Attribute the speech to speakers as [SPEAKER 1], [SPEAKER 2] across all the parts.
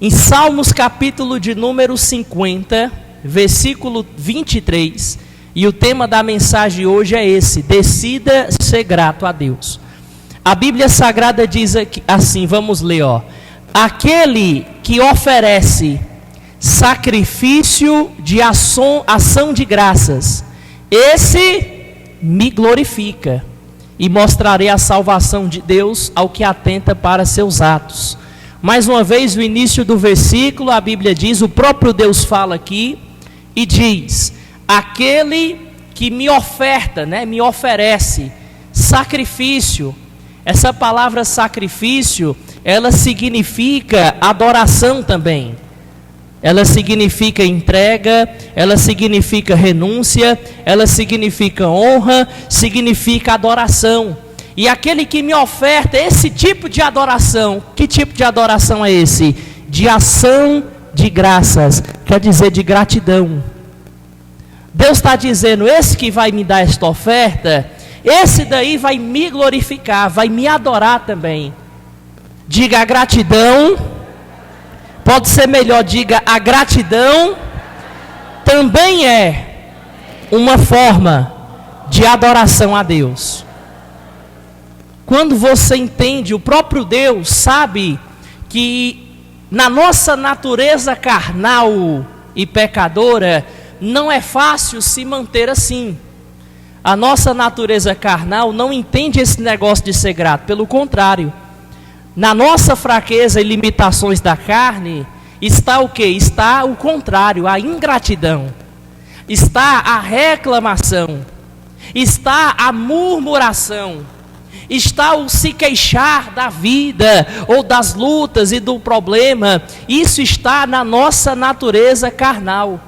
[SPEAKER 1] Em Salmos capítulo de número 50, versículo 23, e o tema da mensagem hoje é esse: decida ser grato a Deus. A Bíblia Sagrada diz aqui, assim, vamos ler, aquele que oferece sacrifício de ação de graças, esse me glorifica, e mostrarei a salvação de Deus ao que atenta para seus atos. Mais uma vez, no início do versículo, a Bíblia diz, o próprio Deus fala aqui, e diz, aquele que me oferta, me oferece sacrifício. Essa palavra sacrifício, ela significa adoração também. Ela significa entrega, ela significa renúncia, ela significa honra, significa adoração. E aquele que me oferta esse tipo de adoração, que tipo de adoração é esse? De ação de graças, quer dizer de gratidão. Deus está dizendo, esse que vai me dar esta oferta, esse daí vai me glorificar, vai me adorar também. Diga a gratidão, pode ser melhor, diga a gratidão também é uma forma de adoração a Deus. Quando você entende, o próprio Deus sabe que na nossa natureza carnal e pecadora, não é fácil se manter assim. A nossa natureza carnal não entende esse negócio de ser grato, pelo contrário. Na nossa fraqueza e limitações da carne, está o quê? Está o contrário, a ingratidão. Está a reclamação. Está a murmuração. Está o se queixar da vida, ou das lutas e do problema. Isso está na nossa natureza carnal.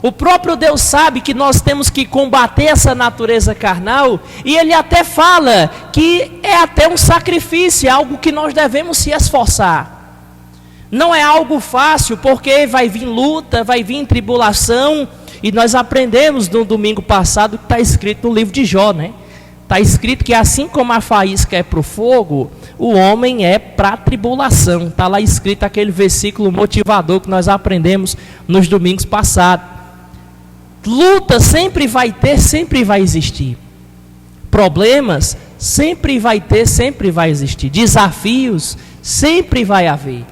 [SPEAKER 1] O próprio Deus sabe que nós temos que combater essa natureza carnal, e Ele até fala que é até um sacrifício, é algo que nós devemos se esforçar. Não é algo fácil, porque vai vir luta, vai vir tribulação, e nós aprendemos no domingo passado que está escrito no livro de Jó, Está escrito que assim como a faísca é para o fogo, o homem é para a tribulação. Está lá escrito aquele versículo motivador que nós aprendemos nos domingos passados. Luta sempre vai ter, sempre vai existir. Problemas sempre vai ter, sempre vai existir. Desafios sempre vai haver.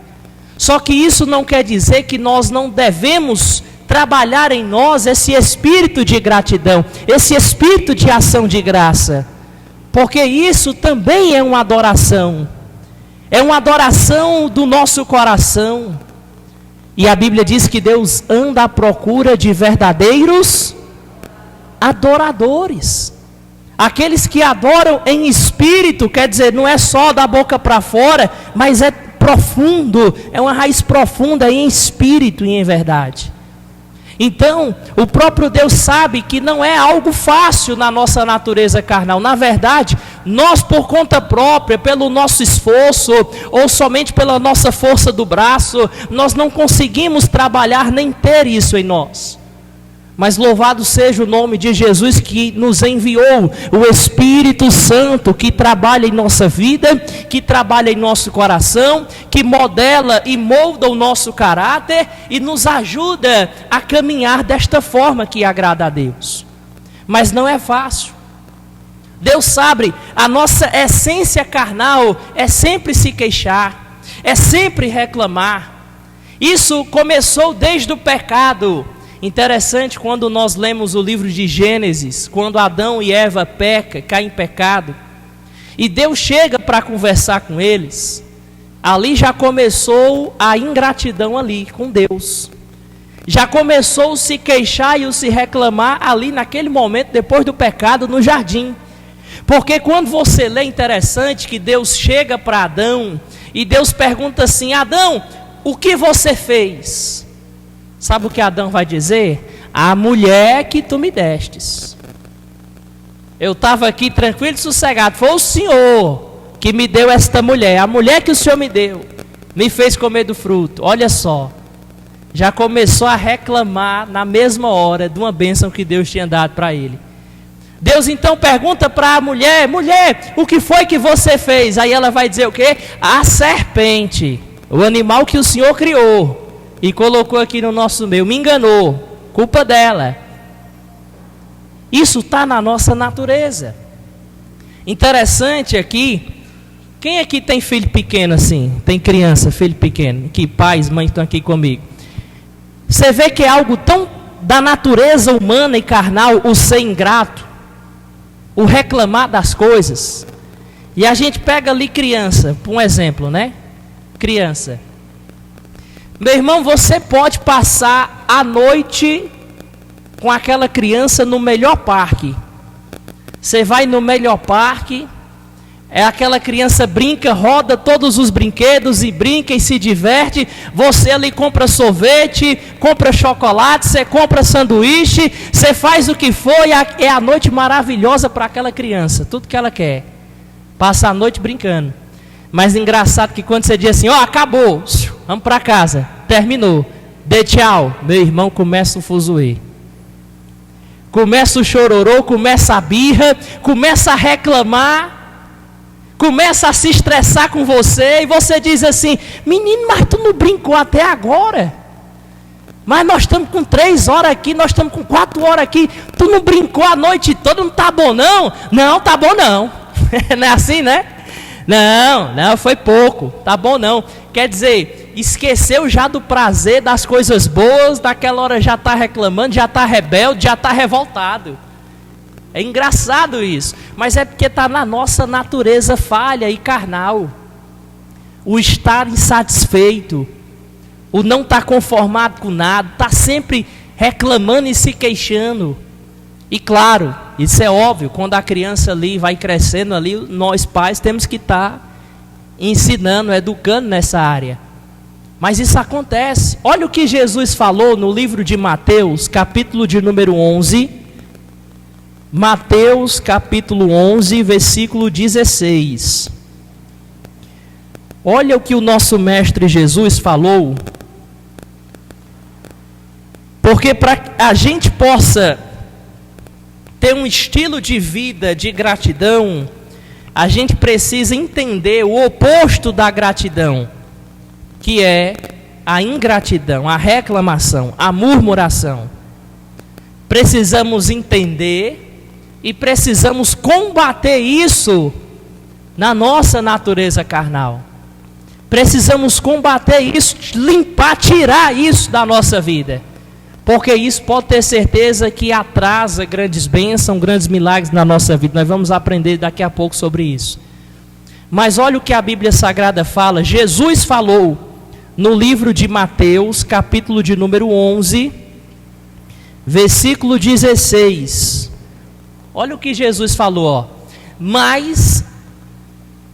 [SPEAKER 1] Só que isso não quer dizer que nós não devemos trabalhar em nós esse espírito de gratidão, esse espírito de ação de graça, porque isso também é uma adoração do nosso coração. E a Bíblia diz que Deus anda à procura de verdadeiros adoradores, aqueles que adoram em espírito, quer dizer, não é só da boca para fora, mas é profundo, é uma raiz profunda em espírito e em verdade. Então, o próprio Deus sabe que não é algo fácil na nossa natureza carnal. Na verdade, nós por conta própria, pelo nosso esforço, ou somente pela nossa força do braço, nós não conseguimos trabalhar nem ter isso em nós. Mas louvado seja o nome de Jesus, que nos enviou o Espírito Santo, que trabalha em nossa vida, que trabalha em nosso coração, que modela e molda o nosso caráter e nos ajuda a caminhar desta forma que agrada a Deus. Mas não é fácil. Deus sabe, a nossa essência carnal é sempre se queixar, é sempre reclamar. Isso começou desde o pecado. Interessante quando nós lemos o livro de Gênesis, quando Adão e Eva caem em pecado, e Deus chega para conversar com eles, ali já começou a ingratidão ali com Deus, já começou o se queixar e o se reclamar ali naquele momento, depois do pecado no jardim. Porque quando você lê, interessante que Deus chega para Adão, e Deus pergunta assim, Adão, o que você fez? Sabe o que Adão vai dizer? A mulher que tu me destes. Eu estava aqui tranquilo e sossegado. Foi o Senhor que me deu esta mulher. A mulher que o Senhor me deu, me fez comer do fruto. Olha só. Já começou a reclamar na mesma hora de uma bênção que Deus tinha dado para ele. Deus então pergunta para a mulher, mulher, o que foi que você fez? Aí ela vai dizer o quê? A serpente O animal que o Senhor criou e colocou aqui no nosso meio me enganou, culpa dela. Isso está na nossa natureza. Interessante aqui, quem aqui tem filho pequeno assim? Tem criança, filho pequeno? Que pais, mães estão aqui comigo. Você vê que é algo tão da natureza humana e carnal o ser ingrato, o reclamar das coisas. E a gente pega ali criança, por um exemplo, né? Criança. Meu irmão, você pode passar a noite com aquela criança no melhor parque. Você vai no melhor parque, aquela criança brinca, roda todos os brinquedos e brinca e se diverte. Você ali compra sorvete, compra chocolate, você compra sanduíche, você faz o que for e é a noite maravilhosa para aquela criança. Tudo que ela quer. Passa a noite brincando. Mas engraçado que quando você diz assim, ó, acabou, vamos para casa, terminou, dê tchau, meu irmão, começa o fuzuê. Começa o chororô, começa a birra, começa a reclamar, começa a se estressar com você, e você diz assim, menino, mas tu não brincou até agora? Mas nós estamos com 3 horas aqui, nós estamos com 4 horas aqui, tu não brincou a noite toda, não tá bom não? Não, tá bom não. Não é assim, né? Não, foi pouco, tá bom não. Quer dizer, esqueceu já do prazer das coisas boas, daquela hora já está reclamando, já está rebelde, já está revoltado. É engraçado isso, mas é porque está na nossa natureza falha e carnal. O estar insatisfeito, o não estar conformado com nada, está sempre reclamando e se queixando. E claro, isso é óbvio, quando a criança ali vai crescendo ali, nós pais temos que estar ensinando, educando nessa área. Mas isso acontece. Olha o que Jesus falou no livro de Mateus, capítulo de número 11. Mateus, capítulo 11, versículo 16. Olha o que o nosso mestre Jesus falou. Porque para a gente possa ter um estilo de vida de gratidão, a gente precisa entender o oposto da gratidão, que é a ingratidão, a reclamação, a murmuração. Precisamos entender e precisamos combater isso na nossa natureza carnal. Precisamos combater isso, limpar, tirar isso da nossa vida. Porque isso pode ter certeza que atrasa grandes bênçãos, grandes milagres na nossa vida. Nós vamos aprender daqui a pouco sobre isso. Mas olha o que a Bíblia Sagrada fala. Jesus falou no livro de Mateus, capítulo de número 11, versículo 16. Olha o que Jesus falou, ó. Mas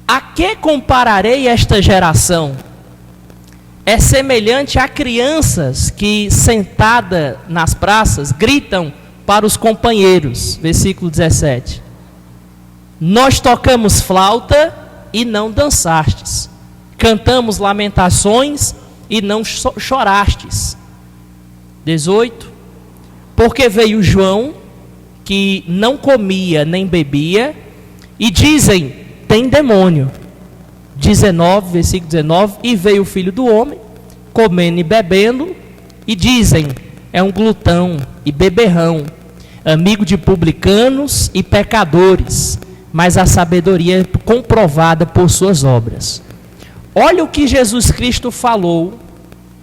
[SPEAKER 1] a que compararei esta geração? É semelhante a crianças que, sentada nas praças, gritam para os companheiros. Versículo 17. Nós tocamos flauta e não dançastes. Cantamos lamentações e não chorastes. 18. Porque veio João, que não comia nem bebia, e dizem, tem demônio. 19, versículo 19, e veio o Filho do Homem, comendo e bebendo, e dizem, é um glutão e beberrão, amigo de publicanos e pecadores, mas a sabedoria é comprovada por suas obras. Olha o que Jesus Cristo falou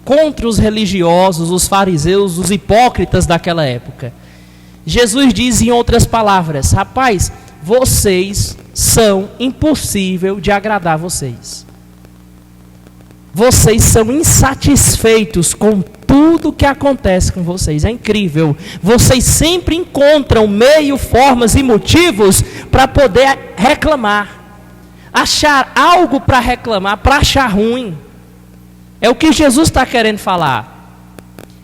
[SPEAKER 1] contra os religiosos, os fariseus, os hipócritas daquela época. Jesus diz em outras palavras, rapaz, vocês são impossível de agradar vocês. Vocês são insatisfeitos com tudo que acontece com vocês. É incrível. Vocês sempre encontram meio, formas e motivos para poder reclamar. Achar algo para reclamar, para achar ruim. É o que Jesus está querendo falar.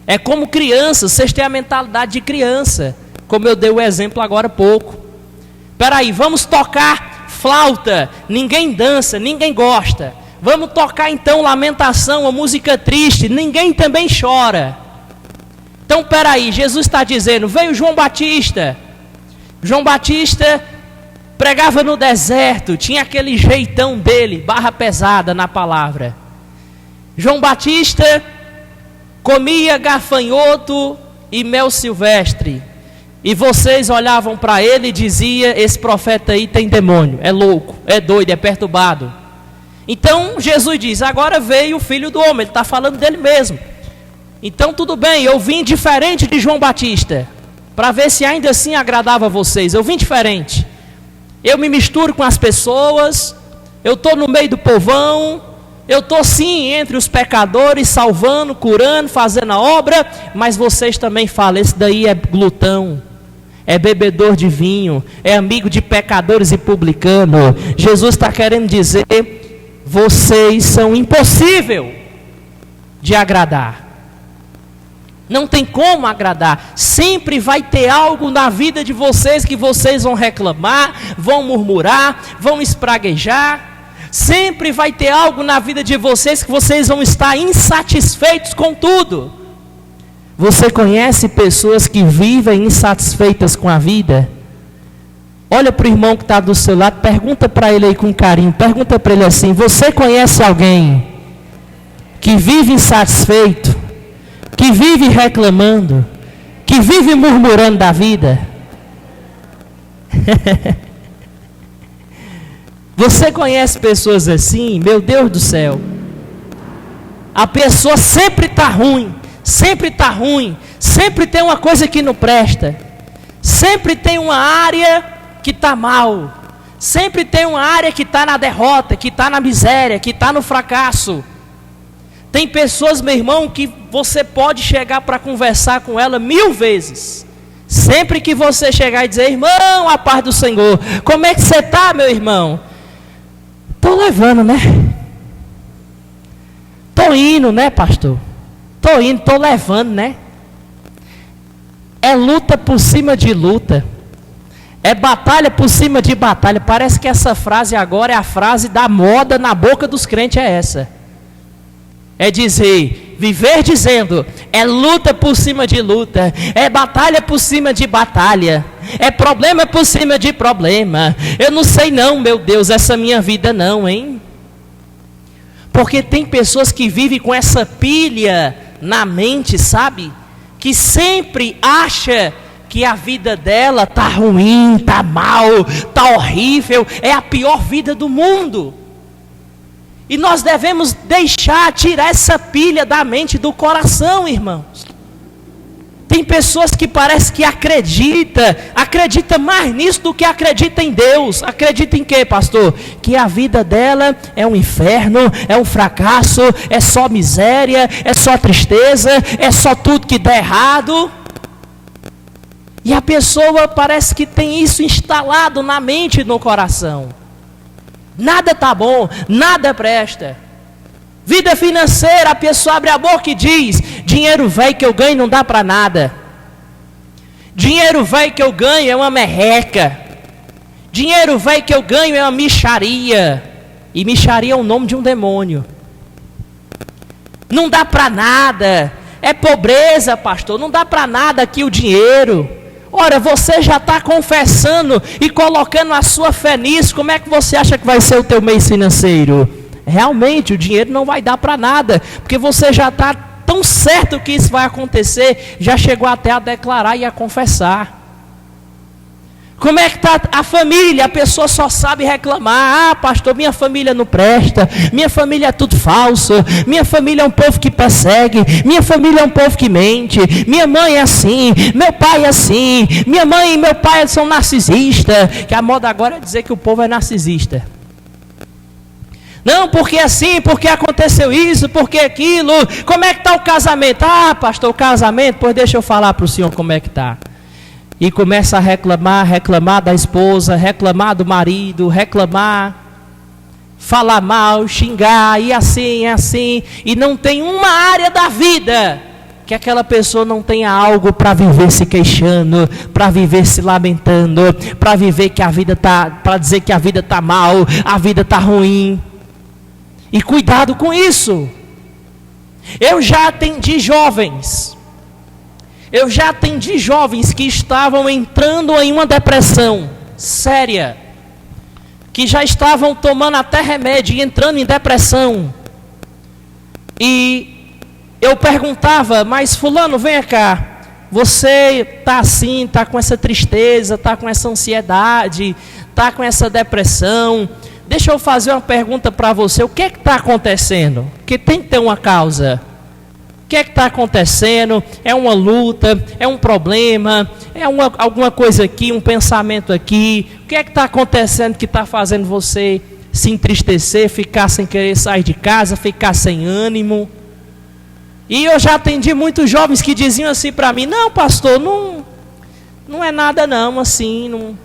[SPEAKER 1] É como crianças, vocês têm a mentalidade de criança. Como eu dei o exemplo agora há pouco. Peraí, vamos tocar flauta, ninguém dança, ninguém gosta. Vamos tocar então lamentação, uma música triste, ninguém também chora. Então peraí, Jesus está dizendo, veio João Batista. João Batista pregava no deserto, tinha aquele jeitão dele, barra pesada na palavra. João Batista comia gafanhoto e mel silvestre, e vocês olhavam para ele e diziam: esse profeta aí tem demônio, é louco, é doido, é perturbado. Então Jesus diz: agora veio o Filho do Homem, ele está falando dele mesmo. Então tudo bem, eu vim diferente de João Batista, para ver se ainda assim agradava a vocês. Eu vim diferente, eu me misturo com as pessoas, eu estou no meio do povão, eu estou sim entre os pecadores, salvando, curando, fazendo a obra, mas vocês também falam: esse daí é glutão, é bebedor de vinho, é amigo de pecadores e publicanos. Jesus está querendo dizer: vocês são impossível de agradar. Não tem como agradar. Sempre vai ter algo na vida de vocês que vocês vão reclamar, vão murmurar, vão espraguejar. Sempre vai ter algo na vida de vocês que vocês vão estar insatisfeitos com tudo. Você conhece pessoas que vivem insatisfeitas com a vida? Olha para o irmão que está do seu lado, pergunta para ele aí com carinho, pergunta para ele assim: você conhece alguém que vive insatisfeito, que vive reclamando, que vive murmurando da vida? Você conhece pessoas assim? Meu Deus do céu, a pessoa sempre está ruim, sempre está ruim, sempre tem uma coisa que não presta, sempre tem uma área que está mal, sempre tem uma área que está na derrota, que está na miséria, que está no fracasso. Tem pessoas, meu irmão, que você pode chegar para conversar com ela 1000 vezes. Sempre que você chegar e dizer: irmão, a paz do Senhor, como é que você está, meu irmão? Estou levando, né? Estou indo, né, pastor? Estou indo, estou levando, né? É luta por cima de luta. É batalha por cima de batalha. Parece que essa frase agora é a frase da moda na boca dos crentes, é essa. É dizer, viver dizendo: é luta por cima de luta, é batalha por cima de batalha, é problema por cima de problema. Eu não sei não, meu Deus, essa minha vida não, hein? Porque tem pessoas que vivem com essa pilha na mente, sabe? Que sempre acha que a vida dela está ruim, está mal, está horrível, é a pior vida do mundo. E nós devemos tirar essa pilha da mente e do coração, irmãos. Tem pessoas que parece que acredita mais nisso do que acredita em Deus. Acredita em quê, pastor? Que a vida dela é um inferno, é um fracasso, é só miséria, é só tristeza, é só tudo que dá errado. E a pessoa parece que tem isso instalado na mente e no coração. Nada está bom, nada presta. Vida financeira, a pessoa abre a boca e diz: dinheiro velho que eu ganho não dá para nada. Dinheiro velho que eu ganho é uma merreca. Dinheiro velho que eu ganho é uma mixaria. E mixaria é o nome de um demônio. Não dá para nada. É pobreza, pastor. Não dá para nada aqui o dinheiro. Ora, você já está confessando e colocando a sua fé nisso. Como é que você acha que vai ser o teu mês financeiro? Realmente o dinheiro não vai dar para nada, porque você já está tão certo que isso vai acontecer, já chegou até a declarar e a confessar. Como é que está a família? A pessoa só sabe reclamar: ah, pastor, minha família não presta, minha família é tudo falso, minha família é um povo que persegue, minha família é um povo que mente, minha mãe é assim, meu pai é assim, minha mãe e meu pai são narcisistas. Que a moda agora é dizer que o povo é narcisista. Não, porque assim, porque aconteceu isso, porque aquilo. Como é que está o casamento? Ah, pastor, o casamento, pois deixa eu falar para o senhor como é que está. E começa a reclamar da esposa, reclamar do marido, reclamar, falar mal, xingar, e assim, e não tem uma área da vida que aquela pessoa não tenha algo para viver se queixando, para viver se lamentando, para viver que a vida para dizer que a vida está mal, a vida está ruim. E cuidado com isso. Eu já atendi jovens que estavam entrando em uma depressão séria, que já estavam tomando até remédio e entrando em depressão, E eu perguntava, mas fulano, vem cá, você está assim, está com essa tristeza, está com essa ansiedade, está com essa depressão, deixa eu fazer uma pergunta para você, o que é que está acontecendo? Porque tem que ter uma causa. O que é que está acontecendo? É uma luta? É um problema? É alguma coisa aqui, um pensamento aqui? O que é que está acontecendo que está fazendo você se entristecer, ficar sem querer sair de casa, ficar sem ânimo? E eu já atendi muitos jovens que diziam assim para mim, não pastor, não é nada não, assim, não...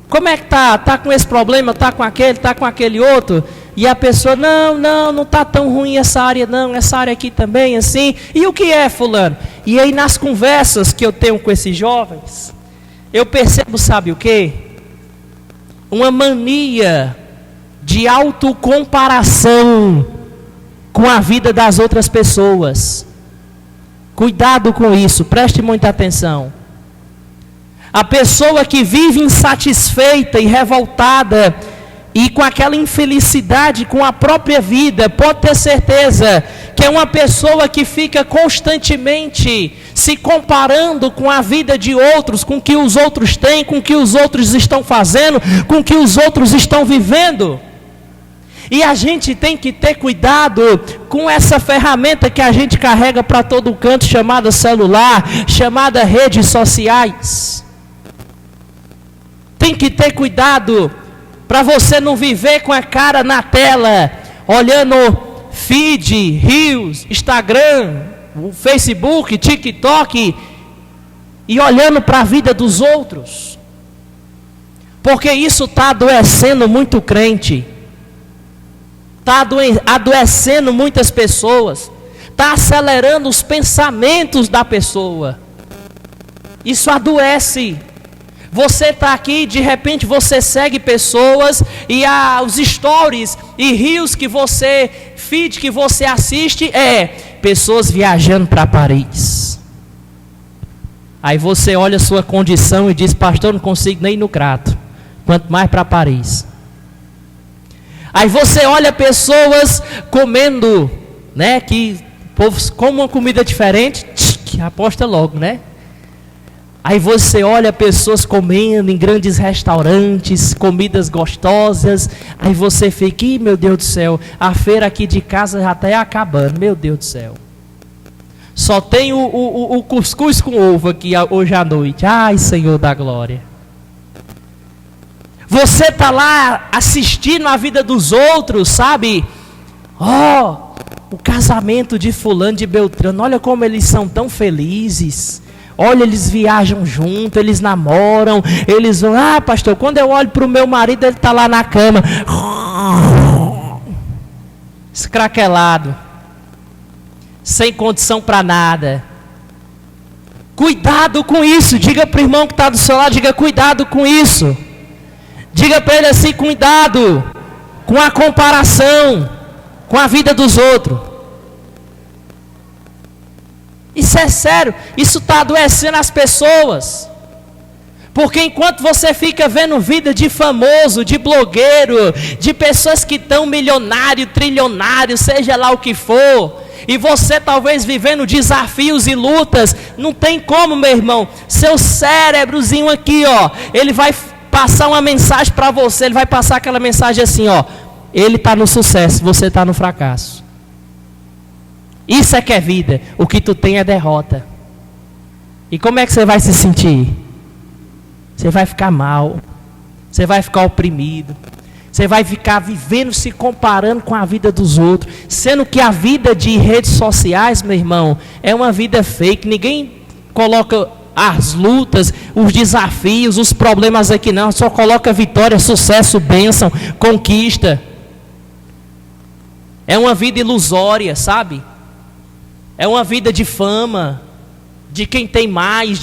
[SPEAKER 1] Como é que tá? Tá com esse problema, tá com aquele outro? E a pessoa, não tá tão ruim essa área não, essa área aqui também, assim. E o que é, fulano? E aí nas conversas que eu tenho com esses jovens, eu percebo, sabe o quê? Uma mania de autocomparação com a vida das outras pessoas. Cuidado com isso, preste muita atenção. A pessoa que vive insatisfeita e revoltada e com aquela infelicidade com a própria vida, pode ter certeza que é uma pessoa que fica constantemente se comparando com a vida de outros, com o que os outros têm, com o que os outros estão fazendo, com o que os outros estão vivendo. E a gente tem que ter cuidado com essa ferramenta que a gente carrega para todo canto, chamada celular, chamada redes sociais. Tem que ter cuidado para você não viver com a cara na tela, olhando feed, Reels, Instagram, Facebook, TikTok, e olhando para a vida dos outros. Porque isso está adoecendo muito crente. Está adoecendo muitas pessoas. Está acelerando os pensamentos da pessoa. Isso adoece. Você está aqui, de repente você segue pessoas e os stories e reels que você, feed que você assiste pessoas viajando para Paris. Aí você olha a sua condição e diz, pastor, não consigo nem ir no Crato, quanto mais para Paris. Aí você olha pessoas comendo, né, que o povo come uma comida diferente, aposta logo, né? Aí você olha pessoas comendo em grandes restaurantes, comidas gostosas, aí você fica, meu Deus do céu, a feira aqui de casa já está acabando, meu Deus do céu. Só tem o cuscuz com ovo aqui hoje à noite, ai Senhor da glória. Você está lá assistindo a vida dos outros, sabe? O casamento de fulano, de Beltrano, olha como eles são tão felizes. Olha, eles viajam junto, eles namoram, eles vão, pastor, quando eu olho para o meu marido, ele está lá na cama, escraquelado, sem condição para nada. Cuidado com isso, diga para o irmão que está do seu lado, diga cuidado com isso. Diga para ele assim, cuidado com a comparação, com a vida dos outros. Isso é sério, isso está adoecendo as pessoas. Porque enquanto você fica vendo vida de famoso, de blogueiro, de pessoas que estão milionário, trilionário, seja lá o que for, e você talvez vivendo desafios e lutas, não tem como, meu irmão, seu cérebrozinho aqui, ele vai passar uma mensagem para você, ele vai passar aquela mensagem assim, ele está no sucesso, você está no fracasso. Isso é que é vida, o que tu tem é derrota. E como é que você vai se sentir? Você vai ficar mal, você vai ficar oprimido, você vai ficar vivendo, se comparando com a vida dos outros, sendo que a vida de redes sociais, meu irmão, é uma vida fake. Ninguém coloca as lutas, os desafios, os problemas aqui não, só coloca vitória, sucesso, bênção, conquista. É uma vida ilusória, sabe? É uma vida de fama, de quem tem mais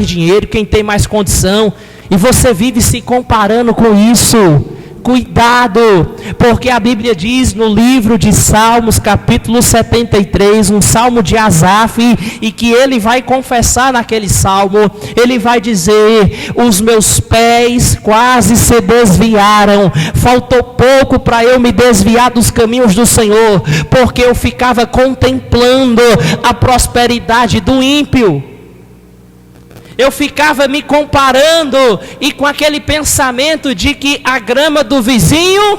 [SPEAKER 1] dinheiro, quem tem mais condição. E você vive se comparando com isso. Cuidado, porque a Bíblia diz no livro de Salmos, capítulo 73, um salmo de Asaf, e que ele vai confessar naquele salmo, ele vai dizer: os meus pés quase se desviaram, faltou pouco para eu me desviar dos caminhos do Senhor, porque eu ficava contemplando a prosperidade do ímpio. Eu ficava me comparando e com aquele pensamento de que a grama do vizinho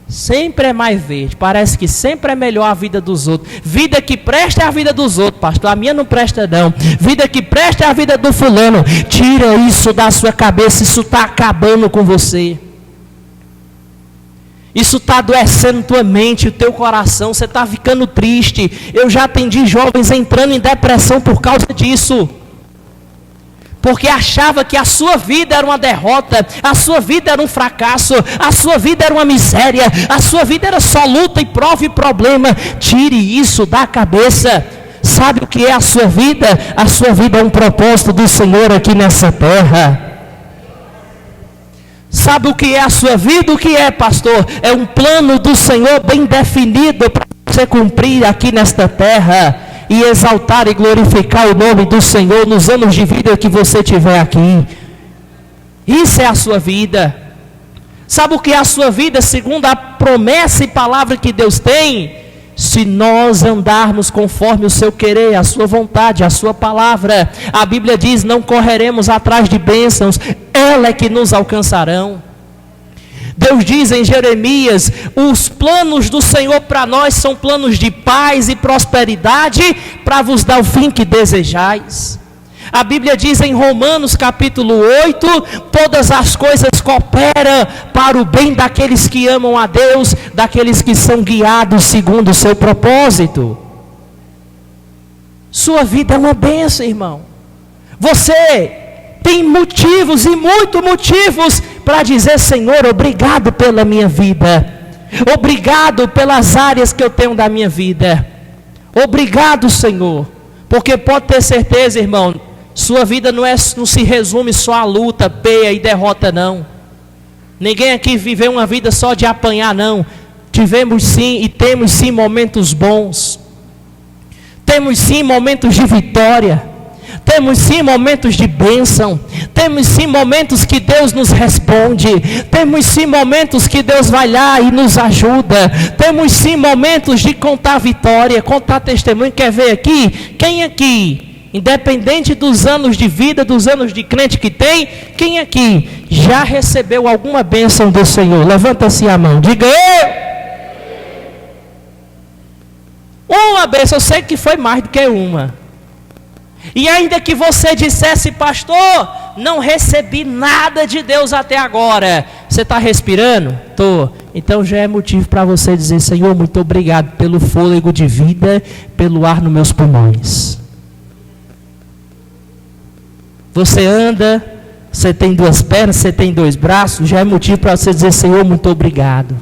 [SPEAKER 1] sempre é mais verde. Parece que sempre é melhor a vida dos outros. Vida que presta é a vida dos outros, pastor. A minha não presta não. Vida que presta é a vida do fulano. Tira isso da sua cabeça. Isso está acabando com você. Isso está adoecendo tua mente, o teu coração. Você está ficando triste. Eu já atendi jovens entrando em depressão por causa disso. Porque achava que a sua vida era uma derrota, a sua vida era um fracasso, a sua vida era uma miséria, a sua vida era só luta e prova e problema. Tire isso da cabeça. Sabe o que é a sua vida? A sua vida é um propósito do Senhor aqui nessa terra. Sabe o que é a sua vida? O que é, pastor? É um plano do Senhor bem definido para você cumprir aqui nesta terra. E exaltar e glorificar o nome do Senhor nos anos de vida que você tiver aqui. Isso é a sua vida. Sabe o que é a sua vida segundo a promessa e palavra que Deus tem? Se nós andarmos conforme o seu querer, a sua vontade, a sua palavra. A Bíblia diz: não correremos atrás de bênçãos, ela é que nos alcançarão. Deus diz em Jeremias: os planos do Senhor para nós são planos de paz e prosperidade, para vos dar o fim que desejais. A Bíblia diz em Romanos capítulo 8: todas as coisas cooperam para o bem daqueles que amam a Deus, daqueles que são guiados segundo o seu propósito. Sua vida é uma bênção, irmão. Você tem motivos e muitos motivos para dizer: Senhor, obrigado pela minha vida, obrigado pelas áreas que eu tenho da minha vida, obrigado, Senhor, porque pode ter certeza, irmão, sua vida não se resume só a luta, peia e derrota, não. Ninguém aqui viveu uma vida só de apanhar, não. Tivemos sim e temos sim momentos bons, temos sim momentos de vitória, temos sim momentos de bênção, temos sim momentos que Deus nos responde, temos sim momentos que Deus vai lá e nos ajuda, temos sim momentos de contar vitória, contar testemunho. Quer ver aqui? Quem aqui, independente dos anos de vida, dos anos de crente que tem, quem aqui já recebeu alguma bênção do Senhor? Levanta-se a mão, diga eu. Uma bênção, eu sei que foi mais do que uma. E ainda que você dissesse: pastor, não recebi nada de Deus até agora. Você está respirando? Estou. Então já é motivo para você dizer: Senhor, muito obrigado pelo fôlego de vida, pelo ar nos meus pulmões. Você anda, você tem duas pernas, você tem dois braços, já é motivo para você dizer: Senhor, muito obrigado.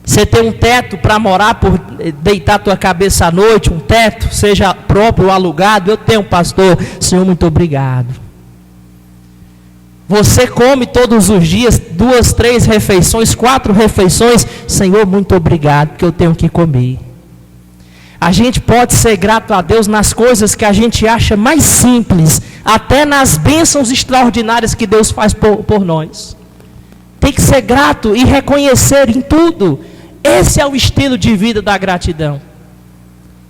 [SPEAKER 1] Você tem um teto para morar, por deitar tua cabeça à noite, um teto, seja próprio ou alugado. Eu tenho, pastor. Senhor, muito obrigado. Você come todos os dias 2, 3 refeições, 4 refeições. Senhor, muito obrigado, porque eu tenho que comer. A gente pode ser grato a Deus nas coisas que a gente acha mais simples, até nas bênçãos extraordinárias que Deus faz por nós. Tem que ser grato e reconhecer em tudo. Esse é o estilo de vida da gratidão.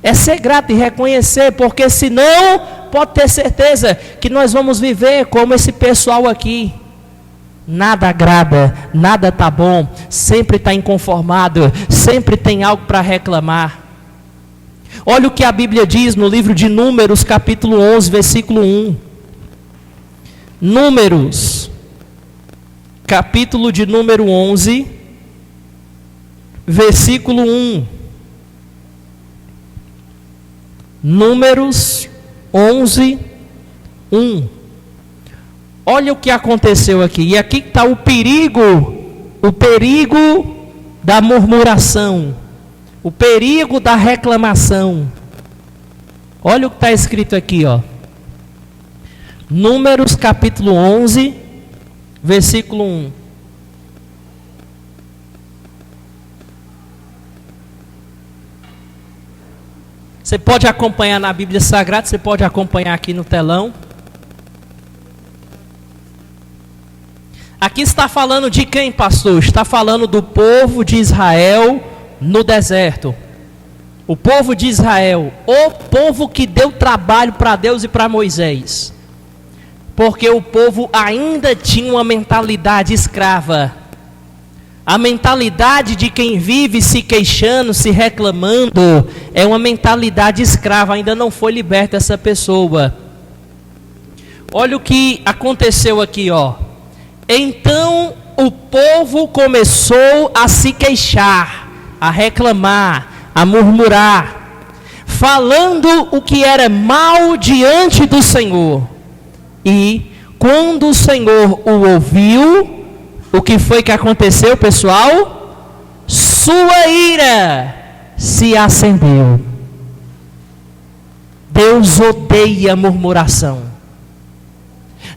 [SPEAKER 1] É ser grato e reconhecer, porque senão, pode ter certeza que nós vamos viver como esse pessoal aqui. Nada agrada, nada está bom, sempre está inconformado, sempre tem algo para reclamar. Olha o que a Bíblia diz no livro de Números, capítulo 11, versículo 1. Números, capítulo de número 11, versículo 1. Números 11, 1. Olha o que aconteceu aqui. E aqui está o perigo da murmuração, o perigo da reclamação. Olha o que está escrito aqui, ó. Números capítulo 11, versículo 1. Você pode acompanhar na Bíblia Sagrada, você pode acompanhar aqui no telão. Aqui está falando de quem, pastor? Está falando do povo de Israel no deserto. O povo de Israel, o povo que deu trabalho para Deus e para Moisés. Porque o povo ainda tinha uma mentalidade escrava. A mentalidade de quem vive se queixando, se reclamando, é uma mentalidade escrava, ainda não foi liberta essa pessoa. Olha o que aconteceu aqui, ó. Então o povo começou a se queixar, a reclamar, a murmurar, falando o que era mal diante do Senhor. E quando o Senhor o ouviu, o que foi que aconteceu, pessoal? Sua ira se acendeu. Deus odeia murmuração.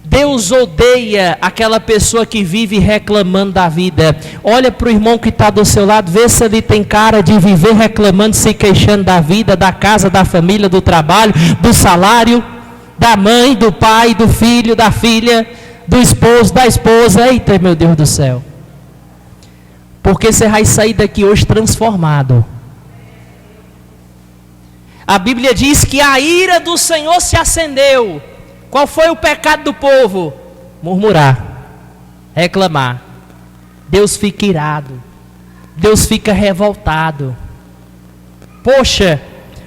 [SPEAKER 1] Deus odeia aquela pessoa que vive reclamando da vida. Olha para o irmão que está do seu lado, vê se ele tem cara de viver reclamando, se queixando da vida, da casa, da família, do trabalho, do salário, da mãe, do pai, do filho, da filha, do esposo, da esposa. Eita, meu Deus do céu. Porque você vai sair daqui hoje transformado. A Bíblia diz que a ira do Senhor se acendeu. Qual foi o pecado do povo? Murmurar, reclamar. Deus fica irado. Deus fica revoltado. Poxa,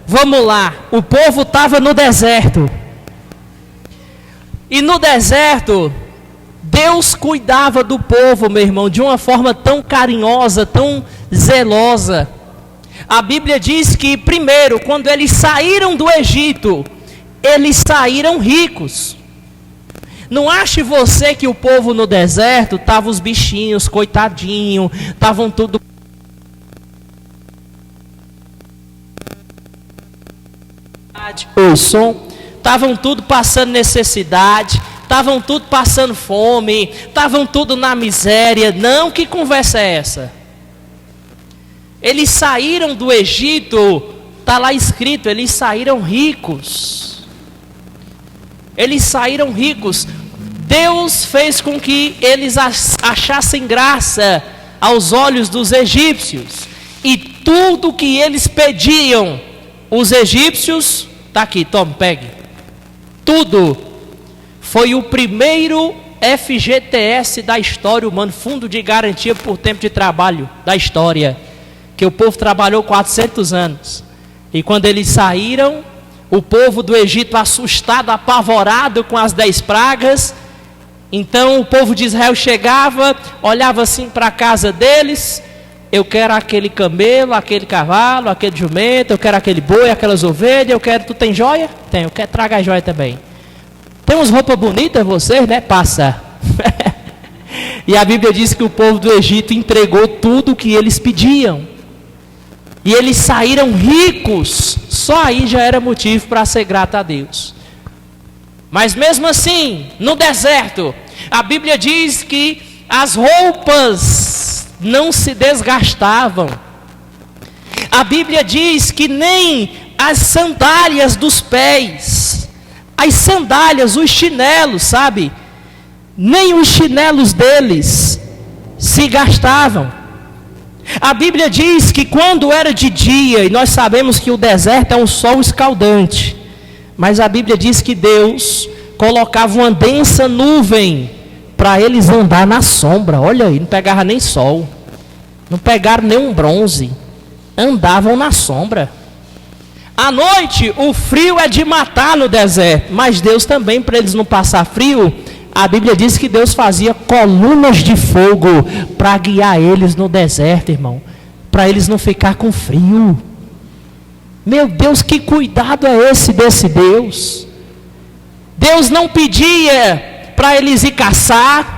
[SPEAKER 1] vamos lá. O povo estava no deserto. E no deserto, Deus cuidava do povo, meu irmão, de uma forma tão carinhosa, tão zelosa. A Bíblia diz que, primeiro, quando eles saíram do Egito, eles saíram ricos. Não ache você que o povo no deserto estavam os bichinhos, coitadinho, estavam tudo... O som... Estavam tudo passando necessidade, estavam tudo passando fome, estavam tudo na miséria. Não, que conversa é essa? Eles saíram do Egito, está lá escrito, eles saíram ricos. Eles saíram ricos. Deus fez com que eles achassem graça aos olhos dos egípcios. E tudo que eles pediam, os egípcios, está aqui, tome, pegue. Tudo. Foi o primeiro FGTS da história humana, Fundo de Garantia por Tempo de Trabalho da história, que o povo trabalhou 400 anos. E quando eles saíram, o povo do Egito assustado, apavorado com as 10 pragas, então o povo de Israel chegava, olhava assim para a casa deles: eu quero aquele camelo, aquele cavalo, aquele jumento, eu quero aquele boi, aquelas ovelhas, eu quero... Tu tem joia? Tenho, quero traga a joia também. Tem umas roupas bonitas vocês, né? Passa. E a Bíblia diz que o povo do Egito entregou tudo o que eles pediam. E eles saíram ricos. Só aí já era motivo para ser grato a Deus. Mas mesmo assim, no deserto, a Bíblia diz que as roupas não se desgastavam. A Bíblia diz que nem as sandálias dos pés, as sandálias, os chinelos, sabe? Nem os chinelos deles se gastavam. A Bíblia diz que quando era de dia, e nós sabemos que o deserto é um sol escaldante, mas a Bíblia diz que Deus colocava uma densa nuvem para eles andar na sombra. Olha aí, não pegava nem sol, não pegaram nenhum bronze, andavam na sombra. À noite, o frio é de matar no deserto, mas Deus também, para eles não passar frio, a Bíblia diz que Deus fazia colunas de fogo para guiar eles no deserto, irmão, para eles não ficar com frio. Meu Deus, que cuidado é esse desse Deus? Deus não pedia para eles ir caçar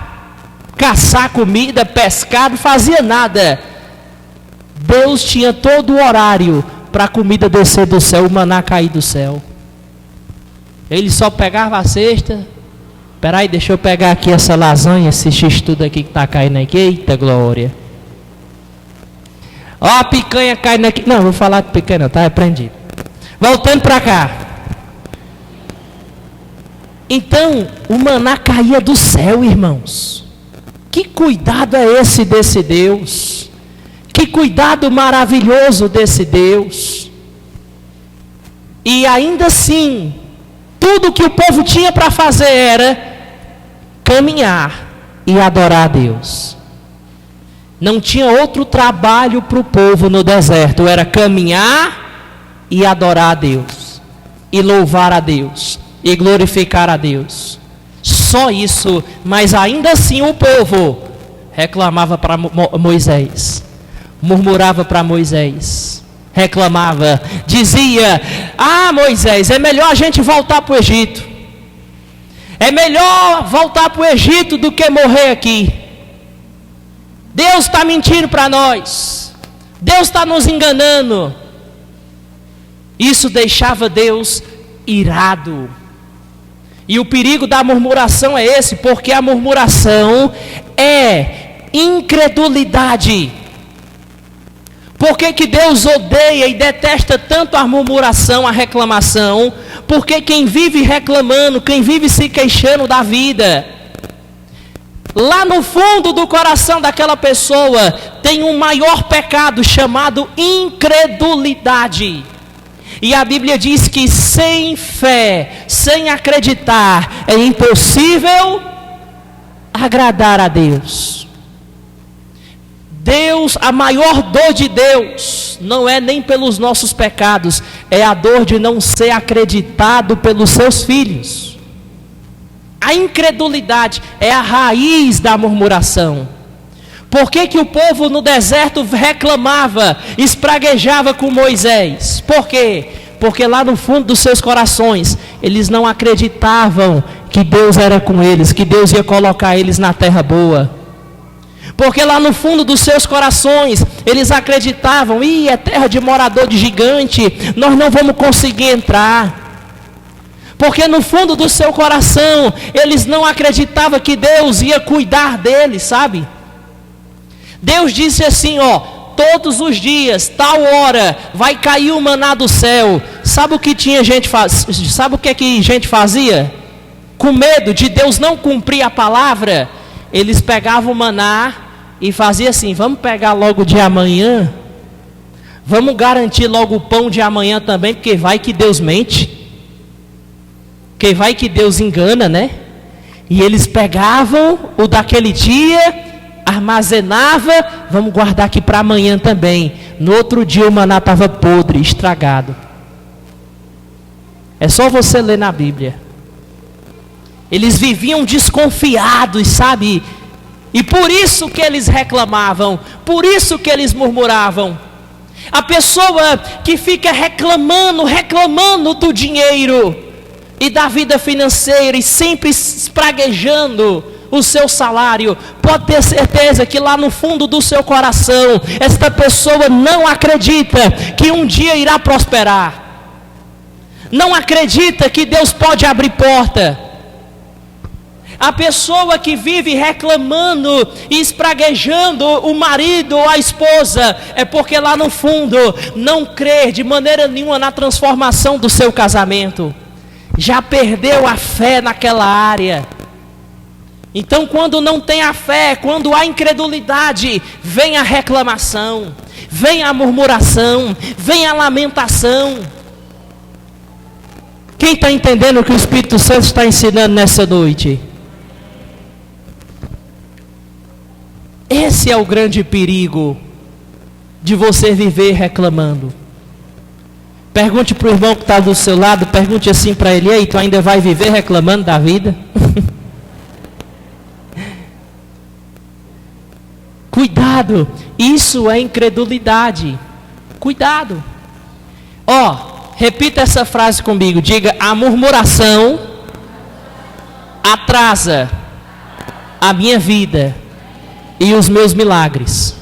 [SPEAKER 1] comida, pescar, não fazia nada. Deus tinha todo o horário para a comida descer do céu, o maná cair do céu. Ele só pegava a cesta. Espera aí, deixa eu pegar aqui essa lasanha, esse x-tudo aqui que está caindo aqui. Eita glória. Ó a picanha caindo aqui. Não, vou falar de picanha não, tá repreendido. Voltando para cá. Então, o maná caía do céu, irmãos. Que cuidado é esse desse Deus? Que cuidado maravilhoso desse Deus. E ainda assim, tudo que o povo tinha para fazer era caminhar e adorar a Deus. Não tinha outro trabalho para o povo no deserto, era caminhar e adorar a Deus, e louvar a Deus, e glorificar a Deus. Só isso, mas ainda assim o povo reclamava para Moisés, murmurava para Moisés, reclamava, dizia: ah, Moisés, é melhor a gente voltar para o Egito, é melhor voltar para o Egito do que morrer aqui. Deus está mentindo para nós, Deus está nos enganando. Isso deixava Deus irado. E o perigo da murmuração é esse, porque a murmuração é incredulidade. Por que Deus odeia e detesta tanto a murmuração, a reclamação? Porque quem vive reclamando, quem vive se queixando da vida, lá no fundo do coração daquela pessoa tem um maior pecado chamado incredulidade. E a Bíblia diz que sem fé, sem acreditar, é impossível agradar a Deus. Deus, a maior dor de Deus não é nem pelos nossos pecados, é a dor de não ser acreditado pelos seus filhos. A incredulidade é a raiz da murmuração. Por que o povo no deserto reclamava, espraguejava com Moisés? Por quê? Porque lá no fundo dos seus corações, eles não acreditavam que Deus era com eles, que Deus ia colocar eles na terra boa. Porque lá no fundo dos seus corações, eles acreditavam: é terra de morador de gigante, nós não vamos conseguir entrar. Porque no fundo do seu coração, eles não acreditavam que Deus ia cuidar deles, sabe? Deus disse assim, todos os dias, tal hora, vai cair o maná do céu. Sabe o que sabe o que gente fazia? Com medo de Deus não cumprir a palavra, eles pegavam o maná e faziam assim: vamos pegar logo de amanhã, vamos garantir logo o pão de amanhã também, porque vai que Deus mente, porque vai que Deus engana, né? E eles pegavam o daquele dia, armazenava, vamos guardar aqui para amanhã também. No outro dia o maná estava podre, estragado. É só você ler na Bíblia. Eles viviam desconfiados, sabe? E por isso que eles reclamavam, por isso que eles murmuravam. A pessoa que fica reclamando do dinheiro e da vida financeira, e sempre espraguejando o seu salário, pode ter certeza que lá no fundo do seu coração, esta pessoa não acredita que um dia irá prosperar, não acredita que Deus pode abrir porta. A pessoa que vive reclamando e espraguejando o marido ou a esposa, é porque lá no fundo não crê de maneira nenhuma na transformação do seu casamento, já perdeu a fé naquela área. Então, quando não tem a fé, quando há incredulidade, vem a reclamação, vem a murmuração, vem a lamentação. Quem está entendendo o que o Espírito Santo está ensinando nessa noite? Esse é o grande perigo de você viver reclamando. Pergunte para o irmão que está do seu lado, pergunte assim para ele: ei, tu ainda vai viver reclamando da vida? Cuidado, isso é incredulidade. Cuidado. Repita essa frase comigo. Diga: a murmuração atrasa a minha vida e os meus milagres.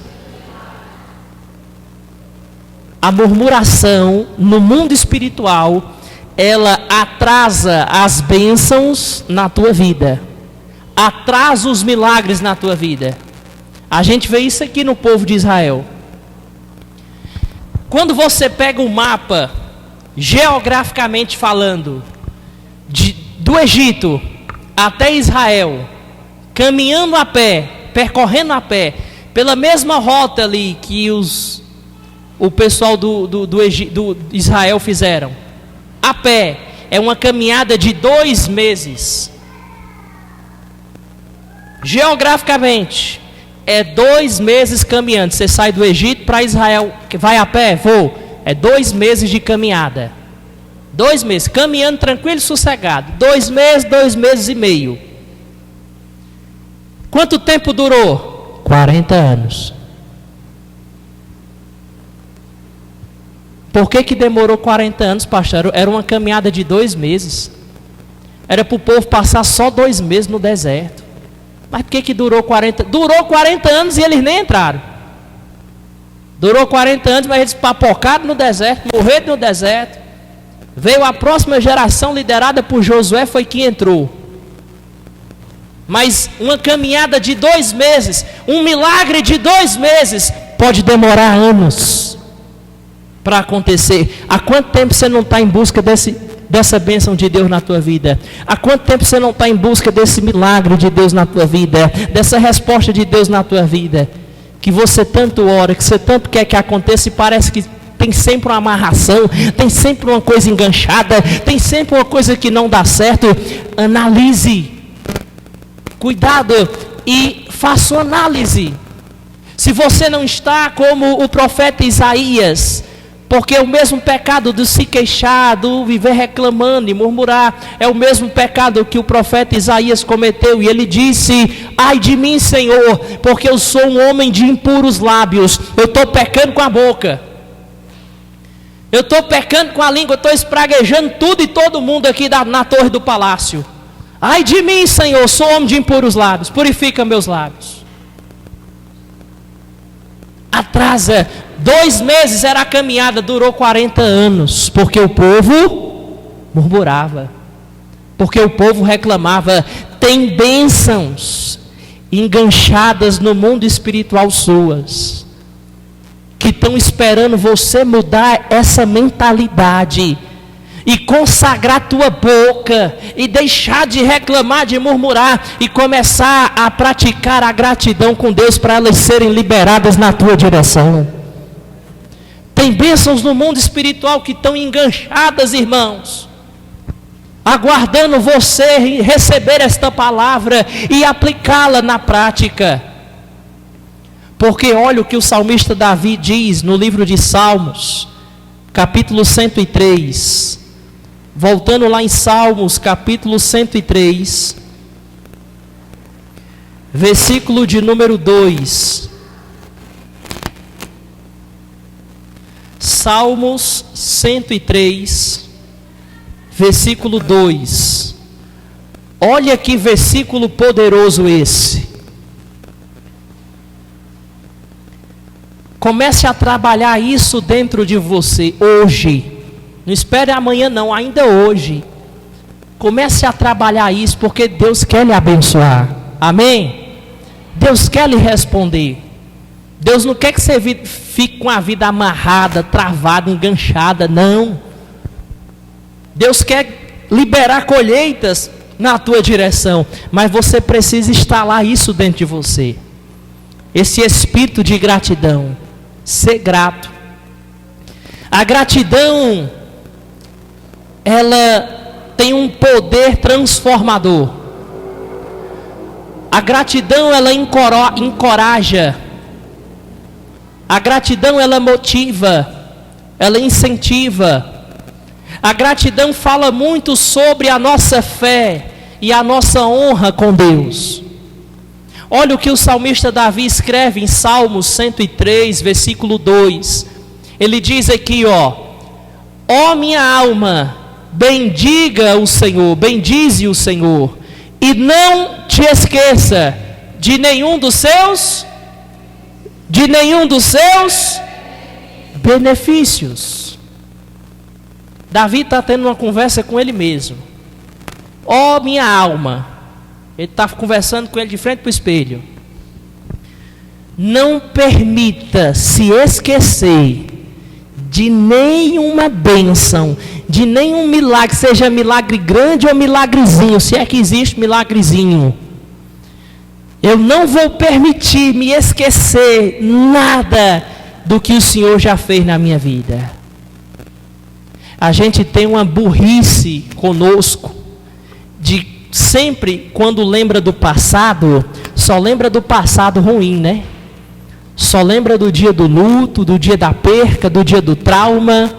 [SPEAKER 1] A murmuração no mundo espiritual, ela atrasa as bênçãos na tua vida, atrasa os milagres na tua vida. A gente vê isso aqui no povo de Israel. Quando você pega o mapa geograficamente falando, do Egito até Israel, caminhando a pé, percorrendo a pé, pela mesma rota ali que o pessoal do Israel fizeram, a pé, é uma caminhada de 2 meses. Geograficamente, é 2 meses caminhando. Você sai do Egito para Israel, vai a pé? É 2 meses de caminhada. 2 meses, caminhando tranquilo e sossegado. 2 meses e meio. Quanto tempo durou? 40 anos. Por que demorou 40 anos, pastor? Era uma caminhada de 2 meses. Era para o povo passar só 2 meses no deserto. Mas por que durou 40? Durou 40 anos e eles nem entraram. Durou 40 anos, mas eles papocaram no deserto, morreram no deserto. Veio a próxima geração liderada por Josué, foi que entrou. Mas uma caminhada de 2 meses, um milagre de 2 meses, pode demorar anos para acontecer. Há quanto tempo você não está em busca dessa bênção de Deus na tua vida? Há quanto tempo você não está em busca desse milagre de Deus na tua vida, dessa resposta de Deus na tua vida, que você tanto ora, que você tanto quer que aconteça, e parece que tem sempre uma amarração, tem sempre uma coisa enganchada, tem sempre uma coisa que não dá certo? Analise, cuidado e faça uma análise. Se você não está como o profeta Isaías, porque o mesmo pecado do se queixar, do viver reclamando e murmurar, é o mesmo pecado que o profeta Isaías cometeu. E ele disse: ai de mim, Senhor, porque eu sou um homem de impuros lábios. Eu estou pecando com a boca, eu estou pecando com a língua, eu estou espraguejando tudo e todo mundo aqui na torre do palácio. Ai de mim, Senhor, sou homem de impuros lábios, purifica meus lábios. Atrasa. 2 meses era a caminhada, durou 40 anos, porque o povo murmurava, porque o povo reclamava. Tem bênçãos enganchadas no mundo espiritual suas, que estão esperando você mudar essa mentalidade, e consagrar tua boca, e deixar de reclamar, de murmurar, e começar a praticar a gratidão com Deus, para elas serem liberadas na tua direção. Tem bênçãos no mundo espiritual que estão enganchadas, irmãos, aguardando você receber esta palavra e aplicá-la na prática. Porque olha o que o salmista Davi diz no livro de Salmos, capítulo 103. Voltando lá em Salmos, capítulo 103, versículo de número 2. Salmos 103, versículo 2. Olha que versículo poderoso esse. Comece a trabalhar isso dentro de você hoje. Não espere amanhã não, ainda hoje. Comece a trabalhar isso, porque Deus quer lhe abençoar. Amém? Deus quer lhe responder. Deus não quer que você fique com a vida amarrada, travada, enganchada, não. Deus quer liberar colheitas na tua direção, mas você precisa instalar isso dentro de você. Esse espírito de gratidão, ser grato. A gratidão, ela tem um poder transformador. A gratidão, ela encoraja. A gratidão, ela motiva, ela incentiva. A gratidão fala muito sobre a nossa fé e a nossa honra com Deus. Olha o que o salmista Davi escreve em Salmos 103, versículo 2. Ele diz aqui, ó minha alma, bendiga o Senhor, bendize o Senhor, e não te esqueça de nenhum dos seus benefícios. Davi está tendo uma conversa com ele mesmo. Ó minha alma, ele está conversando com ele de frente para o espelho. Não permita se esquecer de nenhuma bênção, de nenhum milagre, seja milagre grande ou milagrezinho, se é que existe milagrezinho. Eu não vou permitir me esquecer nada do que o Senhor já fez na minha vida. A gente tem uma burrice conosco, de sempre, quando lembra do passado, só lembra do passado ruim, né? Só lembra do dia do luto, do dia da perca, do dia do trauma,